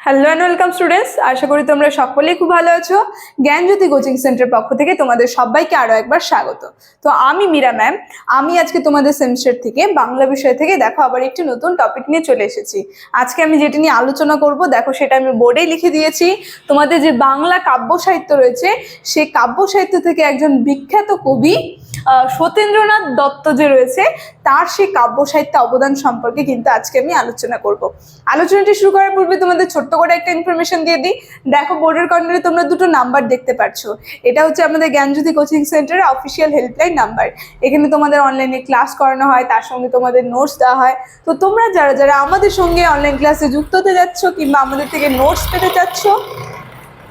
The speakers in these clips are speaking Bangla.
হ্যালো অ্যান্ড ওয়েলকাম স্টুডেন্টস, আশা করি তোমরা সকলেই খুব ভালো আছো। জ্ঞানজ্যোতি কোচিং সেন্টারের পক্ষ থেকে তোমাদের সবাইকে আরো একবার স্বাগত। তো আমি মীরা ম্যাম, আমি আজকে তোমাদের সেমিস্টার থেকে বাংলা বিষয় থেকে দেখো আবার একটি নতুন টপিক নিয়ে চলে এসেছি। আজকে আমি যেটি নিয়ে আলোচনা করব দেখো সেটা আমি বোর্ডেই লিখে দিয়েছি। তোমাদের যে বাংলা কাব্য সাহিত্য রয়েছে সেই কাব্য সাহিত্য থেকে একজন বিখ্যাত কবি সত্যেন্দ্রনাথ দত্ত যে রয়েছে তার সেই কাব্য সাহিত্যে অবদান সম্পর্কে কিন্তু আজকে আমি আলোচনা করব। আলোচনাটি শুরু করার পূর্বে তোমাদের ছোট্ট করে একটা ইনফরমেশন দিয়ে দিই। দেখো বোর্ডের কর্নারে তোমরা দুটো নাম্বার দেখতে পাচ্ছ। এটা হচ্ছে আমাদের জ্ঞানজ্যোতি কোচিং সেন্টারের অফিসিয়াল হেল্পলাইন নাম্বার। এখানে তোমাদের অনলাইনে ক্লাস করানো হয়, তার সঙ্গে তোমাদের নোটস দেওয়া হয়। তো তোমরা যারা যারা আমাদের সঙ্গে অনলাইন ক্লাসে যুক্ত হতে যাচ্ছ কিংবা আমাদের থেকে নোটস পেতে চাচ্ছ,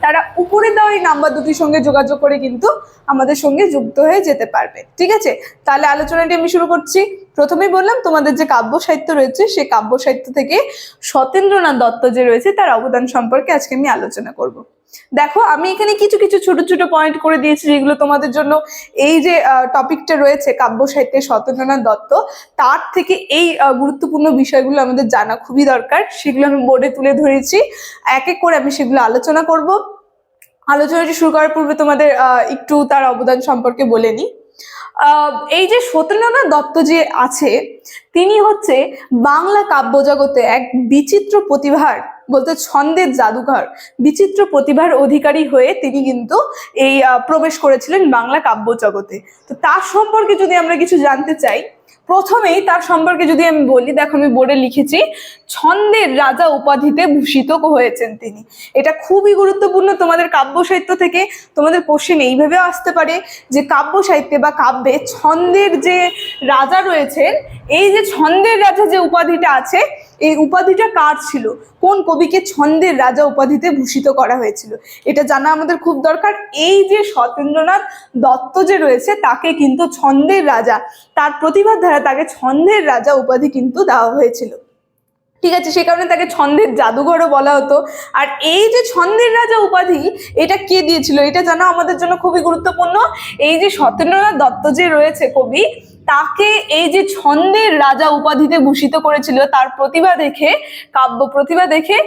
তারা উপরে দেওয়া এই নাম্বার দুটির সঙ্গে যোগাযোগ করে কিন্তু আমাদের সঙ্গে যুক্ত হয়ে যেতে পারবে। ঠিক আছে, তাহলে আলোচনাটি আমি শুরু করছি। প্রথমেই বললাম তোমাদের যে কাব্য সাহিত্য রয়েছে সেই কাব্য সাহিত্য থেকে সত্যেন্দ্রনাথ দত্ত যে রয়েছে তার অবদান সম্পর্কে আজকে আমি আলোচনা করব। দেখো আমি এখানে কিছু কিছু ছোট ছোট পয়েন্ট করে দিয়েছি যেগুলো তোমাদের জন্য এই যে টপিকটা রয়েছে কাব্য সাহিত্যে সত্যেন্দ্রনাথ দত্ত, তার থেকে এই গুরুত্বপূর্ণ বিষয়গুলো আমাদের জানা খুবই দরকার। সেগুলো আমি বোর্ডে তুলে ধরেছি, এক এক করে আমি সেগুলো আলোচনা করব। আলোচনাটি শুরু করার পূর্বে তোমাদের একটু তার অবদান সম্পর্কে বলে নিই। এই যে সত্যেন্দ্রনাথ দত্ত যে আছে, তিনি হচ্ছে বাংলা কাব্য জগতে এক বিচিত্র প্রতিভার, বলতে ছন্দের জাদুঘর, বিচিত্র প্রতিভার অধিকারী হয়ে তিনি কিন্তু এই প্রবেশ করেছিলেন বাংলা কাব্য জগতে। তো তার সম্পর্কে যদি আমরা কিছু জানতে চাই, প্রথমেই তার সম্পর্কে যদি আমি বলি, দেখো আমি বোর্ডে লিখেছি ছন্দের রাজা উপাধিতে ভূষিত হয়েছেন তিনি। এটা খুবই গুরুত্বপূর্ণ। তোমাদের কাব্য সাহিত্য থেকে তোমাদের কোশ্চেন এইভাবেও আসতে পারে যে কাব্য সাহিত্যে বা কাব্যে ছন্দের যে রাজা রয়েছেন, এই যে ছন্দের রাজা যে উপাধিটা আছে, এই উপাধিটা কার ছিল, কোন কবিকে ছন্দের রাজা উপাধিতে ভূষিত করা হয়েছিল, এটা জানা আমাদের খুব দরকার। এই যে সত্যেন্দ্রনাথ দত্ত যে রয়েছে তাকে কিন্তু ছন্দের রাজা, তার প্রতিভার দ্বারা তাকে ছন্দের রাজা উপাধি কিন্তু দেওয়া হয়েছিল। ঠিক আছে, সে কারণে তাকে ছন্দের জাদুঘরও বলা হতো। আর এই যে ছন্দের রাজা উপাধি, এটা কে দিয়েছিল এটা জানা আমাদের জন্য খুবই গুরুত্বপূর্ণ। এই যে সত্যেন্দ্রনাথ দত্ত যে রয়েছে কবি, তাকে এই যে ছন্দের রাজা উপাধিতে ভূষিত করেছিল তার প্রতিভা দেখে, কাব্য প্রতিভা দেখে,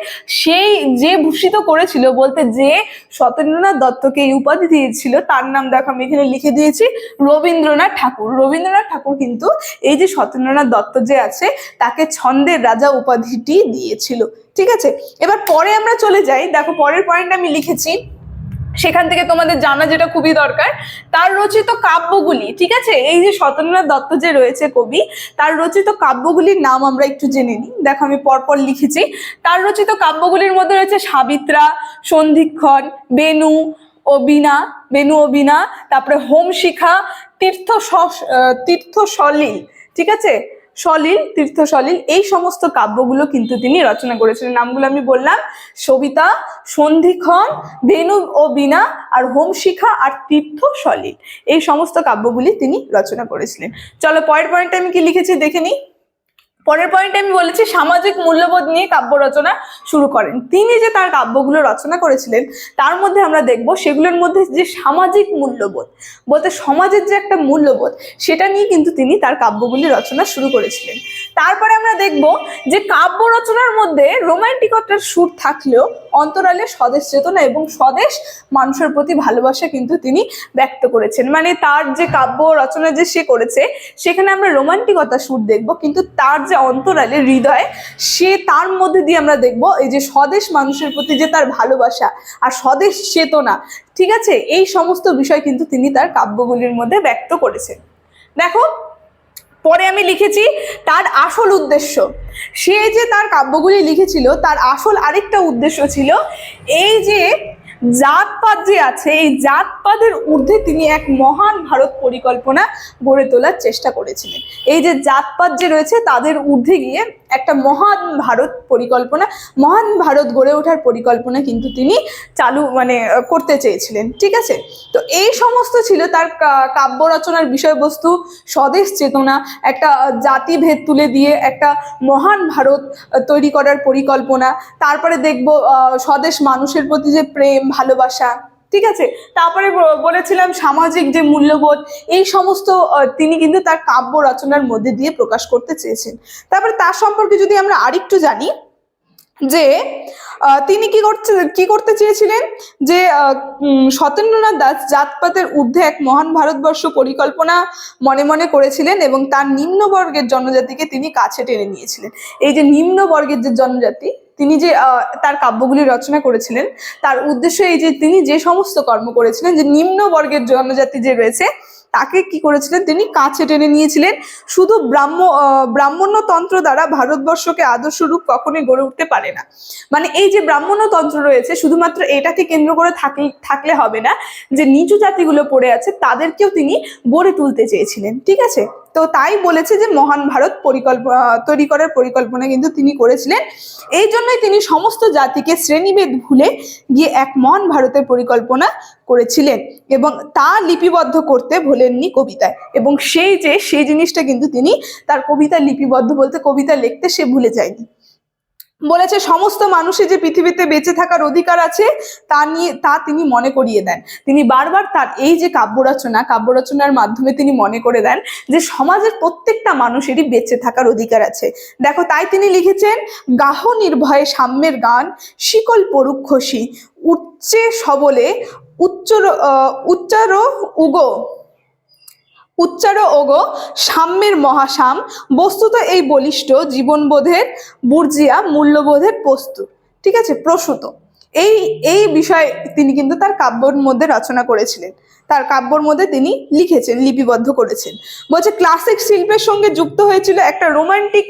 সেই যে ভূষিত করেছিল, বলতে যে সত্যেন্দ্রনাথ দত্তকে এই উপাধি দিয়েছিল তার নাম দেখো আমি এখানে লিখে দিয়েছি, রবীন্দ্রনাথ ঠাকুর। রবীন্দ্রনাথ ঠাকুর কিন্তু এই যে সত্যেন্দ্রনাথ দত্ত যে আছে তাকে ছন্দের রাজা উপাধিটি দিয়েছিল। ঠিক আছে, এবার পরে আমরা চলে যাই। দেখো পরের পয়েন্ট আমি লিখেছি, সেখান থেকে তোমাদের জানা যেটা খুবই দরকার, তার রচিত কাব্যগুলি। ঠিক আছে, এই যে সত্যেন্দ্রনাথ দত্ত যে রয়েছে কবি, তার রচিত কাব্যগুলির নাম আমরা একটু জেনে নিই। দেখো আমি পরপর লিখেছি। তার রচিত কাব্যগুলির মধ্যে রয়েছে সাবিত্রা, সন্ধিক্ষণ, বেনু ও বীণা, তারপরে হোমশিখা, তীর্থ সলিল। ঠিক আছে, তীর্থ সলিল, এই সমস্ত কাব্যগুলো কিন্তু তিনি রচনা করেছিলেন। নামগুলো আমি বললাম, সবিতা, সন্ধিক্ষণ, বেনু ও বীণা, আর হোমশিখা, আর তীর্থ সলিল, এই সমস্ত কাব্যগুলি তিনি রচনা করেছিলেন। চলো পরের পয়েন্টটা আমি কি লিখেছি দেখে নিই। পরের পয়েন্টে আমি বলেছি সামাজিক মূল্যবোধ নিয়ে কাব্য রচনা শুরু করেন তিনি। যে তার কাব্যগুলো রচনা করেছিলেন তার মধ্যে আমরা দেখব সেগুলোর মধ্যে যে সামাজিক মূল্যবোধ, বলতে সমাজের যে একটা মূল্যবোধ, সেটা নিয়ে কিন্তু তিনি তার কাব্যগুলি রচনা শুরু করেছিলেন। তারপরে আমরা দেখব যে কাব্য রচনার মধ্যে রোমান্টিকতার সুর থাকলেও অন্তরালে স্বদেশ চেতনা এবং স্বদেশ মানুষের প্রতি ভালোবাসা কিন্তু তিনি ব্যক্ত করেছেন। মানে তার যে কাব্য রচনা যে সে করেছে সেখানে আমরা রোমান্টিকতার সুর দেখব, কিন্তু তার যে অন্তরালে হৃদয়ে, সে তার মধ্যে দিয়ে আমরা দেখব এই যে স্বদেশ মানুষের প্রতি যে তার ভালোবাসা আর স্বদেশ চেতনা। ঠিক আছে, এই সমস্ত বিষয় কিন্তু তিনি তার কাব্যগুলির মধ্যে ব্যক্ত করেছেন। দেখো পরে আমি লিখেছি তার আসল উদ্দেশ্য। সে যে তার কাব্যগুলি লিখেছিল তার আসল আরেকটা উদ্দেশ্য ছিল, এই যে জাতপাত যে আছে, এই জাতপাতের ঊর্ধ্বে তিনি এক মহান ভারত পরিকল্পনা গড়ে তোলার চেষ্টা করেছিলেন। এই যে জাতপাত যে রয়েছে তাদের ঊর্ধ্বে গিয়ে একটা মহান ভারত পরিকল্পনা, মহান ভারত গড়ে ওঠার পরিকল্পনা কিন্তু তিনি করতে চেয়েছিলেন। ঠিক আছে, তো এই সমস্ত ছিল তার কাব্য রচনার বিষয়বস্তু, স্বদেশ চেতনা, একটা জাতিভেদ তুলে দিয়ে একটা মহান ভারত তৈরি করার পরিকল্পনা। তারপরে দেখব স্বদেশ মানুষের প্রতি যে প্রেম ভালোবাসা। ঠিক আছে, তারপরে বলেছিলাম সামাজিক যে মূল্যবোধ, এই সমস্ত তিনি কিন্তু তার কাব্য রচনার মধ্যে দিয়ে প্রকাশ করতে চেয়েছেন। তারপরে তার সম্পর্কে যদি আমরা আরেকটু জানি, যে তিনি কি করতে চেয়েছিলেন, যে সত্যেন্দ্রনাথ দাস জাতপাতের ঊর্ধ্বে এক মহান ভারতবর্ষ পরিকল্পনা মনে মনে করেছিলেন এবং তার নিম্ন বর্গের জনজাতিকে তিনি কাছে টেনে নিয়েছিলেন। এই যে নিম্ন বর্গের যে জনজাতি, তিনি যে তার কাব্যগুলি রচনা করেছিলেন, তার উদ্দেশ্য এই যে তিনি যে সমস্ত কর্ম করেছিলেন, যে নিম্ন বর্গের জনজাতি যে রয়েছে তাকে কি করেছিলেন, তিনি কাছে টেনে নিয়েছিলেন। শুধু ব্রাহ্মণ্যতন্ত্র দ্বারা ভারতবর্ষকে আদর্শ রূপ কখনোই গড়ে উঠতে পারে না। মানে এই যে ব্রাহ্মণ্যতন্ত্র রয়েছে, শুধুমাত্র এটাকে কেন্দ্র করে থাকলে হবে না, যে নিচু জাতিগুলো পড়ে আছে তাদেরকেও তিনি গড়ে তুলতে চেয়েছিলেন। ঠিক আছে, তো তাই বলেছে যে মহান ভারত তৈরি করার পরিকল্পনা কিন্তু তিনি করেছিলেন। এই জন্যই তিনি সমস্ত জাতিকে শ্রেণীভেদ ভুলে গিয়ে এক মহান ভারতের পরিকল্পনা করেছিলেন এবং তা লিপিবদ্ধ করতে ভোলেননি কবিতায়। এবং সেই জিনিসটা কিন্তু তিনি তার কবিতায় লিপিবদ্ধ বলতে, কবিতা লিখতে সে ভুলে যায়নি। বলেছে সমস্ত মানুষের যে পৃথিবীতে বেঁচে থাকার অধিকার আছে তা তিনি মনে করিয়ে দেন। তিনি বারবার তার এই যে কাব্যরচনার মাধ্যমে তিনি মনে করে দেন যে সমাজের প্রত্যেকটা মানুষেরই বেঁচে থাকার অধিকার আছে। দেখো, তাই তিনি লিখেছেন, গাহ নির্ভয়ে সাম্যের গান, শিকল পড়ুক খসি, উচ্চে সবলে উচ্চার ওগো সাম্যের মহাসাম, বস্তুত এই বলিষ্ঠ জীবনবোধের বুর্জিয়া মূল্যবোধের প্রস্তুত। ঠিক আছে, প্রসূত। এই বিষয়ে তিনি কিন্তু তার কাব্যর মধ্যে রচনা করেছিলেন, তার কাব্যর মধ্যে তিনি লিখেছেন, লিপিবদ্ধ করেছেন। বলছে ক্লাসিক শিল্পের সঙ্গে যুক্ত হয়েছিল একটা রোমান্টিক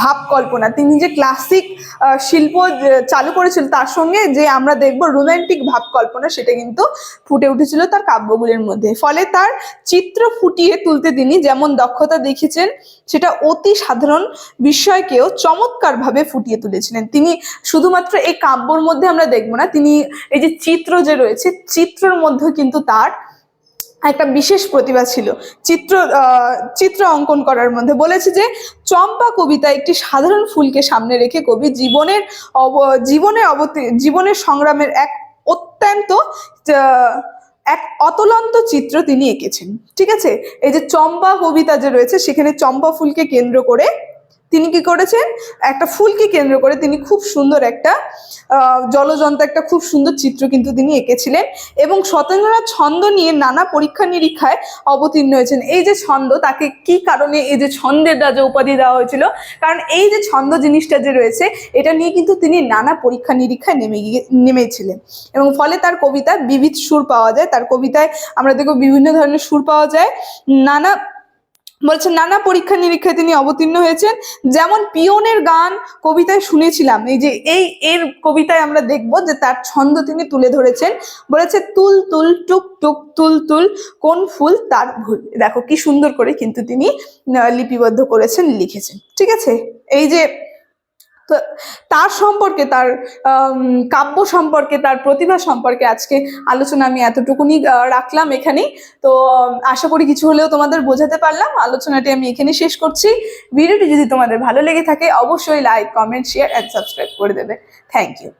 ভাব কল্পনা। তিনি যে ক্লাসিক শিল্প চালু করেছিল, তার সঙ্গে যে আমরা দেখবো রোমান্টিক ভাব কল্পনা, সেটা কিন্তু ফুটে উঠেছিল তার কাব্যগুলির মধ্যে। ফলে তার চিত্র ফুটিয়ে তুলতে তিনি যেমন দক্ষতা দেখিয়েছেন, সেটা অতি সাধারণ বিষয়কেও চমৎকার ভাবে ফুটিয়ে তুলেছিলেন। তিনি শুধুমাত্র এই কাব্যর মধ্যে আমরা দেখবো না, তিনি এই যে চিত্র যে রয়েছে, চিত্রের মধ্যে কিন্তু তার একটা বিশেষ প্রতিভা ছিল চিত্র অঙ্কন করার মধ্যে। বলেছে যে চম্পা কবিতা একটি সাধারণ ফুলকে সামনে রেখে কবি জীবনের সংগ্রামের এক অতলন্ত চিত্র তিনি এঁকেছেন। ঠিক আছে, এই যে চম্পা কবিতা যে রয়েছে, সেখানে চম্পা ফুলকে কেন্দ্র করে তিনি কি করেছেন, একটা ফুলকে কেন্দ্র করে তিনি খুব সুন্দর একটা জলজন্ত একটা খুব সুন্দর চিত্র কিন্তু তিনি এঁকেছিলেন। এবং সত্যেন্দ্রনাথ ছন্দ নিয়ে নানা পরীক্ষা নিরীক্ষায় অবতীর্ণ হয়েছেন। এই যে ছন্দ, তাকে কি কারণে এই যে ছন্দের রাজা উপাধি দেওয়া হয়েছিল, কারণ এই যে ছন্দ জিনিসটা যে রয়েছে, এটা নিয়ে কিন্তু তিনি নানা পরীক্ষা নিরীক্ষায় নেমেছিলেন। এবং ফলে তার কবিতায় বিবিধ সুর পাওয়া যায়। তার কবিতায় আমরা দেখব বিভিন্ন ধরনের সুর পাওয়া যায়। নানা পরীক্ষা নিরীক্ষায় তিনি অবতীর্ণ হয়েছেন। যেমন পিয়নের গান কবিতায় শুনেছিলাম, এই যে এর কবিতায় আমরা দেখব যে তার ছন্দ তিনি তুলে ধরেছেন। বলেছে তুল তুল টুক টুক তুল তুল, কোন ফুল তার ভুল। দেখো কি সুন্দর করে কিন্তু তিনি লিপিবদ্ধ করেছেন, লিখেছেন। ঠিক আছে, এই যে তো তার সম্পর্কে, তার কাব্য সম্পর্কে, তার প্রতিভা সম্পর্কে আজকে আলোচনা আমি এতটুকুনি রাখলাম এখানেই। তো আশা করি কিছু হলেও তোমাদের বোঝাতে পারলাম। আলোচনাটি আমি এখানে শেষ করছি। ভিডিওটি যদি তোমাদের ভালো লেগে থাকে অবশ্যই like, comment, share and subscribe করে দেবে। Thank you.